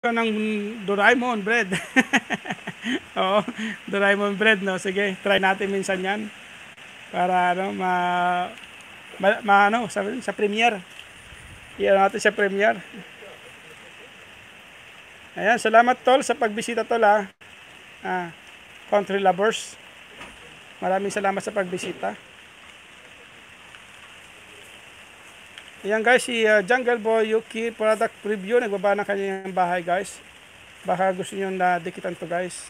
ka ng Doraemon bread. Oo, Doraemon bread, no? Sige, try natin minsan yan. Para ano, ano, sa premiere. Iyan natin sa premiere. Ayan, salamat tol sa pagbisita tol ha. Ah, Country Lovers. Maraming salamat sa pagbisita. Ayan guys, si Jungle Boy Yuki product review. Nagbaba ng kanyang bahay guys. Baka gusto nyo na dikitan to guys.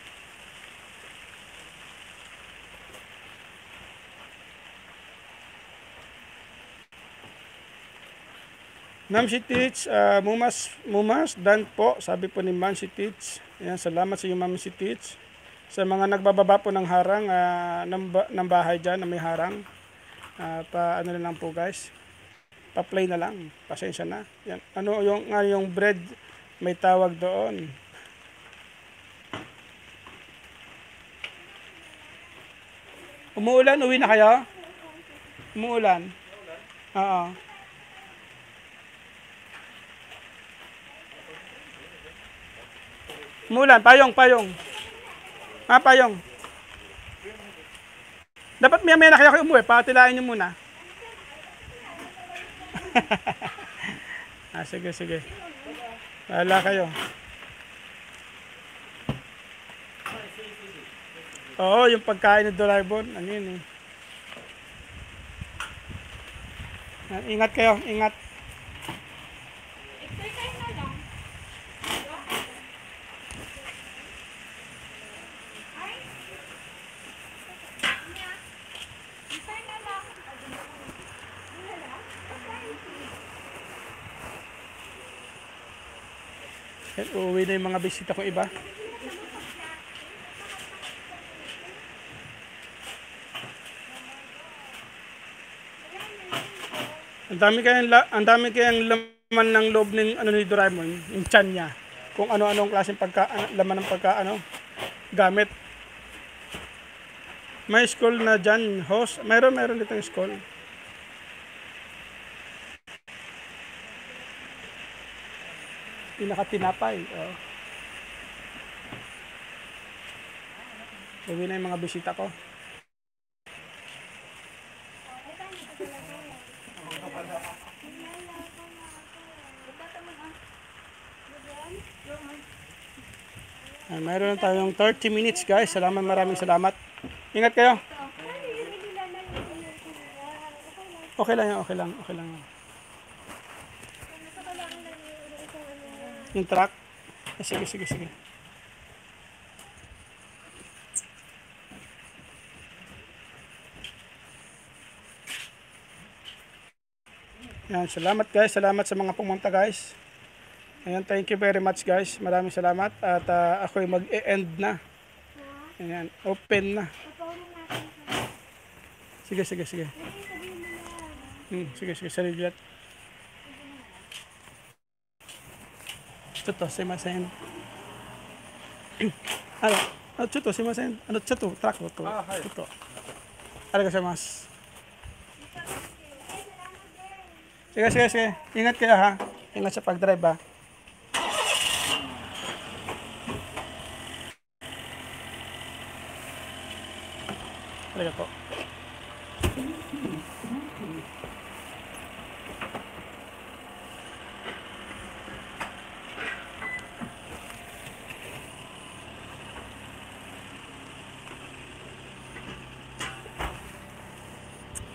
Ma'am si Teach, Mumas, dan po, sabi po ni Ma'am si Teach. Ayan, salamat sa iyo Ma'am si Teach. Sa mga nagbababa po ng harang, ng bahay dyan na may harang, ano na lang po guys, pa-play na lang, pasensya na. Yan. Ano yung bread, may tawag doon. Umuulan, uwi na kayo? Umuulan? Oo. Umuulan, payong. Payong. Dapat maya na kayo umuwi, patilain nyo muna. Sige. Wala kayo. Oo, yung pagkain ng Doraemon, ano yun eh. Ingat kayo, ingat. Uuwi na yung mga bisita kong iba. Ang dami kayang laman ng loob ng ano ni Doraemon, yung tiyan niya. Kung ano-anong klaseng laman ng gamit. May school na dyan, host. Meron ditong school. Pinakatinapay. Oh. Uwi na yung mga bisita ko. Mayroon na tayong 30 minutes guys. Maraming salamat. Ingat kayo. Okay lang yan. Yung truck. Sige. Yan, salamat guys. Salamat sa mga pumunta guys. Ayan, thank you very much guys. Maraming salamat. At ako'y mag-e-end na. Ayan, open na. Sige. Sige, sarilat. Chuto, simasen. Chuto, simasen. Chuto, truck to. Chuto. Arigashimasu. Sige. Ingat kayo ha. Ingat sa pag-drive ha. Arigato.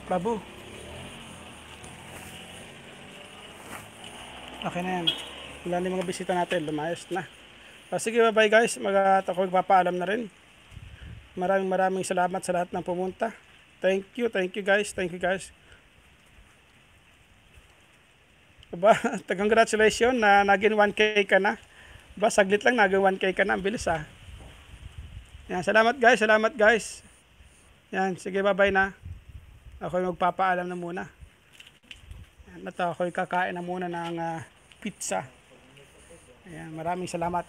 Babu. Okay na yan. Wala na yung mga bisita natin. Lumayas na. Sige, bye guys. Ako magpapaalam na rin. Maraming salamat sa lahat ng pumunta. Thank you guys. Aba, congratulations na naging 1K ka na. Ba, saglit lang naging 1K ka na. Ang bilis ah. Yan, salamat guys. Yan, sige, bye na. Ako magpapaalam na muna. Yan, at ako'y kakain na muna ng pizza. Ayan, maraming salamat.